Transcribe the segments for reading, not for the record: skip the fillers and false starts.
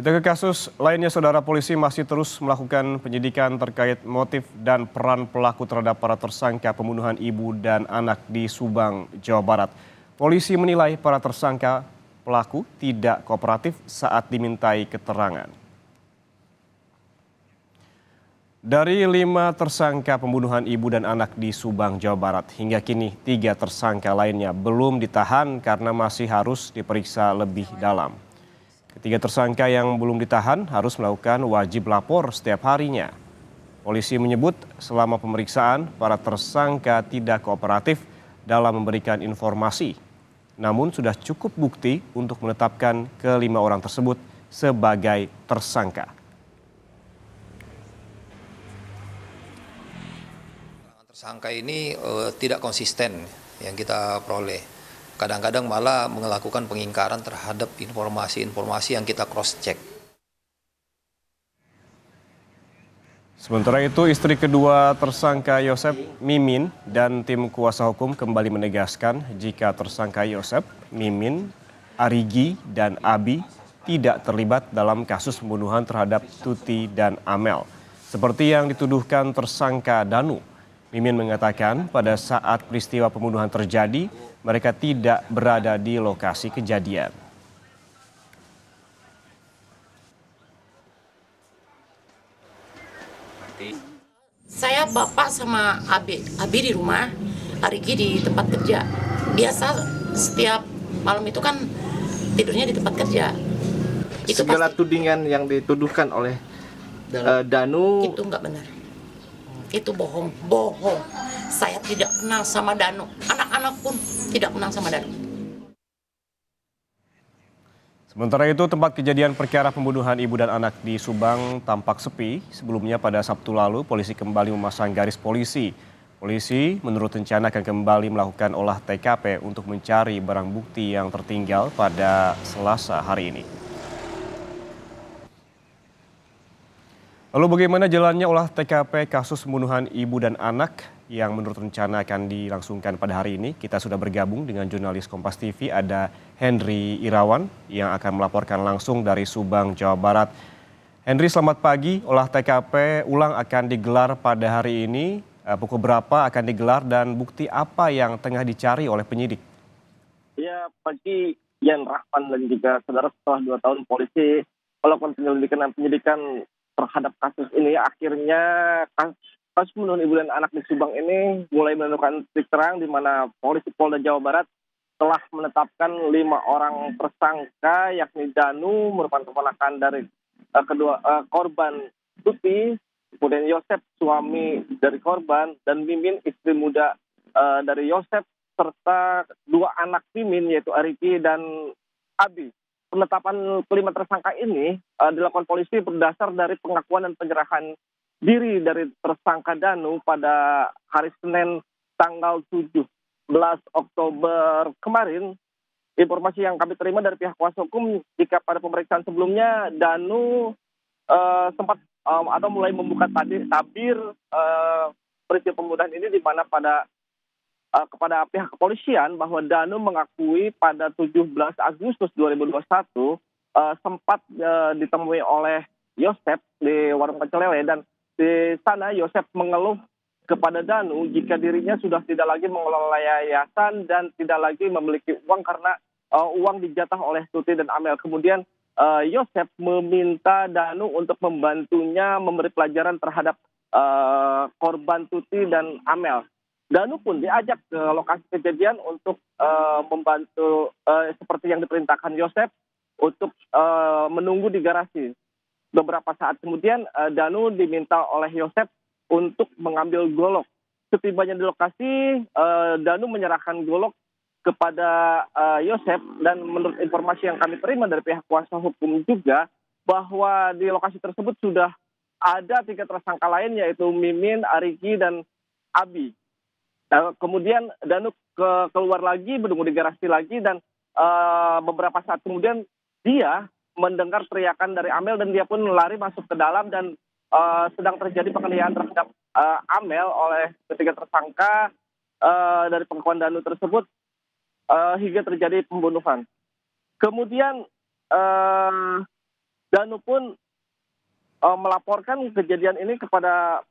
Kita ke kasus lainnya, saudara. Polisi masih terus melakukan penyidikan terkait motif dan peran pelaku terhadap para tersangka pembunuhan ibu dan anak di Subang, Jawa Barat. Polisi menilai para tersangka pelaku tidak kooperatif saat dimintai keterangan. Dari 5 tersangka pembunuhan ibu dan anak di Subang, Jawa Barat, hingga kini 3 tersangka lainnya belum ditahan karena masih harus diperiksa lebih dalam. Ketiga tersangka yang belum ditahan harus melakukan wajib lapor setiap harinya. Polisi menyebut selama pemeriksaan para tersangka tidak kooperatif dalam memberikan informasi. Namun sudah cukup bukti untuk menetapkan ke-5 orang tersebut sebagai tersangka. Tersangka ini tidak konsisten yang kita peroleh. Kadang-kadang malah melakukan pengingkaran terhadap informasi-informasi yang kita cross-check. Sementara itu, istri kedua tersangka Yosep, Mimin, dan tim kuasa hukum kembali menegaskan jika tersangka Yosep, Mimin, Arigi, dan Abi tidak terlibat dalam kasus pembunuhan terhadap Tuti dan Amel, seperti yang dituduhkan tersangka Danu. Mimin mengatakan pada saat peristiwa pembunuhan terjadi, mereka tidak berada di lokasi kejadian. Saya bapak sama Abi di rumah, Arigi di tempat kerja. Biasa setiap malam itu kan tidurnya di tempat kerja. Itu segala pasti, tudingan yang dituduhkan oleh Danu itu nggak benar. Itu bohong. Saya tidak kenal sama Danu. Anak-anak pun tidak kenal sama Danu. Sementara itu, tempat kejadian perkara pembunuhan ibu dan anak di Subang tampak sepi. Sebelumnya pada Sabtu lalu, polisi kembali memasang garis polisi. Polisi menurut rencana akan kembali melakukan olah TKP untuk mencari barang bukti yang tertinggal pada Selasa hari ini. Lalu bagaimana jalannya olah TKP kasus pembunuhan ibu dan anak yang menurut rencana akan dilangsungkan pada hari ini? Kita sudah bergabung dengan jurnalis Kompas TV, ada Henry Irawan yang akan melaporkan langsung dari Subang, Jawa Barat. Henry, selamat pagi. Olah TKP ulang akan digelar pada hari ini. Pukul berapa akan digelar dan bukti apa yang tengah dicari oleh penyidik? ya pagi Yan Rahman dan juga saudara, setelah 2 tahun polisi melakukan penyelidikan dan penyidikan terhadap kasus ini, akhirnya kasus pembunuhan ibu dan anak di Subang ini mulai menentukan titik terang, di mana polisi Polda Jawa Barat telah menetapkan 5 orang tersangka, yakni Danu merupakan keponakan dari korban Tuti, kemudian Yosep suami dari korban, dan Mimin istri muda dari Yosep, serta 2 anak Mimin yaitu Ariki dan Abi. Penetapan kelima tersangka ini dilakukan polisi berdasar dari pengakuan dan penyerahan diri dari tersangka Danu pada hari Senin tanggal 17 Oktober kemarin. Informasi yang kami terima dari pihak kuasa hukum, jika pada pemeriksaan sebelumnya Danu sempat atau mulai membuka tabir peristiwa pembunuhan ini, di mana kepada pihak kepolisian bahwa Danu mengakui pada 17 Agustus 2021 sempat ditemui oleh Yosep di warung pecel lele, dan di sana Yosep mengeluh kepada Danu jika dirinya sudah tidak lagi mengelola yayasan dan tidak lagi memiliki uang karena uang dijatah oleh Tuti dan Amel. Kemudian Yosep meminta Danu untuk membantunya memberi pelajaran terhadap korban Tuti dan Amel. Danu pun diajak ke lokasi kejadian untuk membantu seperti yang diperintahkan Yosep untuk menunggu di garasi. Beberapa saat kemudian Danu diminta oleh Yosep untuk mengambil golok. Setibanya di lokasi, Danu menyerahkan golok kepada Yosep, dan menurut informasi yang kami terima dari pihak kuasa hukum juga, bahwa di lokasi tersebut sudah ada 3 tersangka lain, yaitu Mimin, Arigi, dan Abi. Kemudian Danu keluar lagi, menunggu di garasi lagi, dan beberapa saat kemudian dia mendengar teriakan dari Amel, dan dia pun lari masuk ke dalam, dan sedang terjadi penganiayaan terhadap Amel oleh ketiga tersangka. Dari pengakuan Danu tersebut hingga terjadi pembunuhan. Kemudian Danu pun melaporkan kejadian ini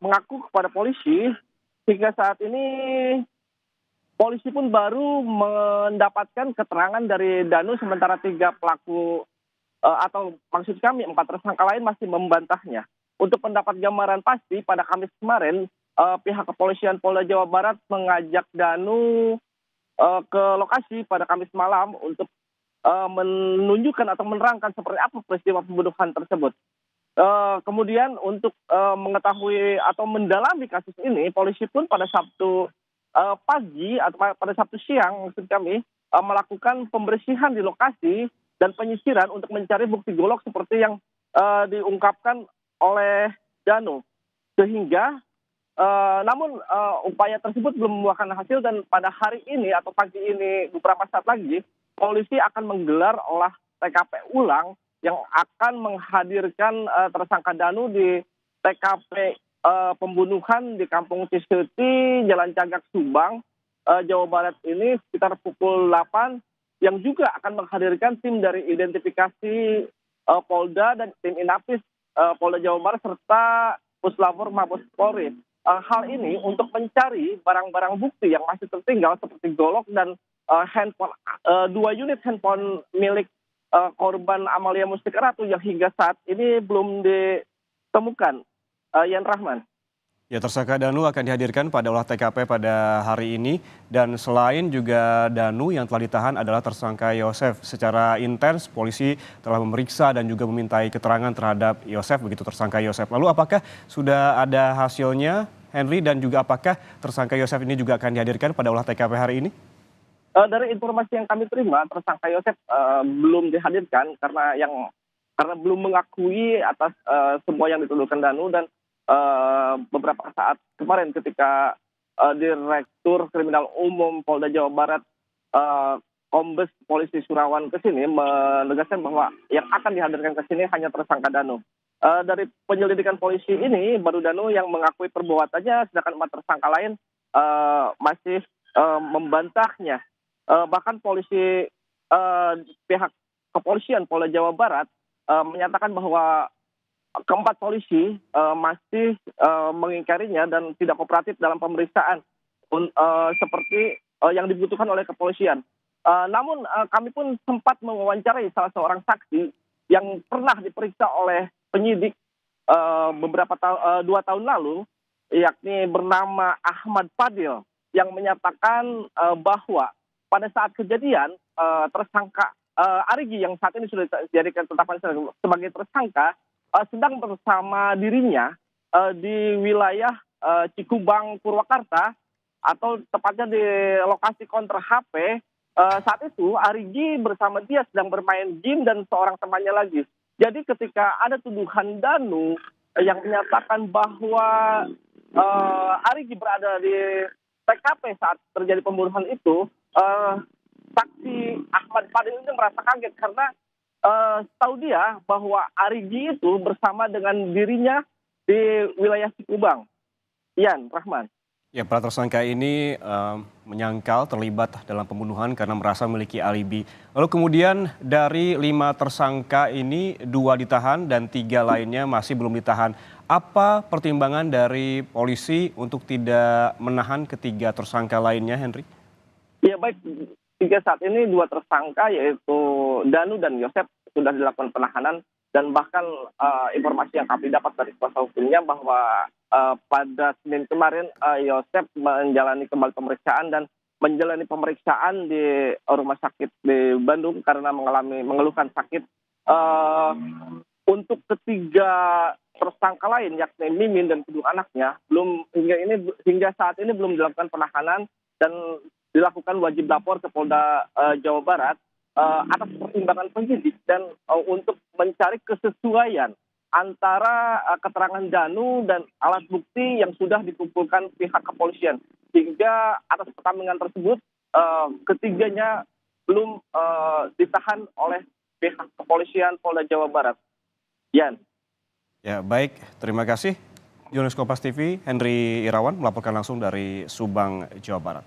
mengaku kepada polisi. Hingga saat ini polisi pun baru mendapatkan keterangan dari Danu, sementara 3 pelaku atau maksud kami 4 tersangka lain masih membantahnya. Untuk mendapat gambaran pasti, pada Kamis kemarin pihak kepolisian Polda Jawa Barat mengajak Danu ke lokasi pada Kamis malam untuk menunjukkan atau menerangkan seperti apa peristiwa pembunuhan tersebut. Kemudian untuk mengetahui atau mendalami kasus ini, polisi pun pada Sabtu pagi atau pada Sabtu siang maksud kami melakukan pembersihan di lokasi dan penyisiran untuk mencari bukti golok seperti yang diungkapkan oleh Danu. Sehingga namun upaya tersebut belum membuahkan hasil, dan pada hari ini atau pagi ini beberapa saat lagi polisi akan menggelar olah TKP ulang yang akan menghadirkan tersangka Danu di TKP pembunuhan di Kampung Ciseti, Jalan Cagak, Subang, Jawa Barat ini sekitar pukul 8, yang juga akan menghadirkan tim dari identifikasi Polda dan tim Inapis Polda Jawa Barat serta Puslapor Mabes Polri. Hal ini untuk mencari barang-barang bukti yang masih tertinggal seperti golok dan handphone, 2 unit handphone milik korban Amalia Mustika Ratu yang hingga saat ini belum ditemukan. Yan Rahman. Ya, tersangka Danu akan dihadirkan pada olah TKP pada hari ini, dan selain juga Danu yang telah ditahan adalah tersangka Yosef. Secara intens polisi telah memeriksa dan juga memintai keterangan terhadap Yosef, begitu tersangka Yosef. Lalu apakah sudah ada hasilnya, Henry, dan juga apakah tersangka Yosef ini juga akan dihadirkan pada olah TKP hari ini? Dari informasi yang kami terima, tersangka Yosef belum dihadirkan karena belum mengakui atas semua yang dituduhkan Danu, dan beberapa saat kemarin ketika Direktur Kriminal Umum Polda Jawa Barat Kombes Polisi Surawan ke sini menegaskan bahwa yang akan dihadirkan ke sini hanya tersangka Danu. Dari penyelidikan polisi ini baru Danu yang mengakui perbuatannya, sedangkan 4 tersangka lain masih membantahnya. Bahkan pihak kepolisian Polda Jawa Barat menyatakan bahwa keempat polisi masih mengingkarinya dan tidak kooperatif dalam pemeriksaan seperti yang dibutuhkan oleh kepolisian. Namun kami pun sempat mewawancarai salah seorang saksi yang pernah diperiksa oleh penyidik 2 tahun lalu, yakni bernama Ahmad Fadil, yang menyatakan bahwa pada saat kejadian tersangka Arigi yang saat ini sudah dijadikan tetapkan sebagai tersangka sedang bersama dirinya di wilayah Cikubang, Purwakarta, atau tepatnya di lokasi konter HP. Saat itu Arigi bersama dia sedang bermain game dan seorang temannya lagi. Jadi ketika ada tuduhan Danu yang menyatakan bahwa Arigi berada di TKP saat terjadi pembunuhan itu, saksi Ahmad Fadil itu merasa kaget karena tahu dia bahwa Arigi itu bersama dengan dirinya di wilayah Cikubang. Yan Rahman. Ya, para tersangka ini menyangkal terlibat dalam pembunuhan karena merasa memiliki alibi. Lalu kemudian dari 5 tersangka ini 2 ditahan dan 3 lainnya masih belum ditahan. Apa pertimbangan dari polisi untuk tidak menahan ketiga tersangka lainnya, Henry? Ya baik, hingga saat ini 2 tersangka yaitu Danu dan Yosef sudah dilakukan penahanan, dan bahkan informasi yang kami dapat dari kuasa hukumnya bahwa pada Senin kemarin Yosef menjalani kembali pemeriksaan dan menjalani pemeriksaan di rumah sakit di Bandung karena mengeluhkan sakit. Untuk ketiga tersangka lain yakni Mimin dan kedua anaknya hingga saat ini belum dilakukan penahanan dan dilakukan wajib lapor ke Polda Jawa Barat atas pertimbangan penyidik dan untuk mencari kesesuaian antara keterangan Danu dan alat bukti yang sudah dikumpulkan pihak kepolisian. Hingga atas pertimbangan tersebut ketiganya belum ditahan oleh pihak kepolisian Polda Jawa Barat. Yan. Ya, baik, terima kasih. Jurnalis Kompas TV Henry Irawan melaporkan langsung dari Subang, Jawa Barat.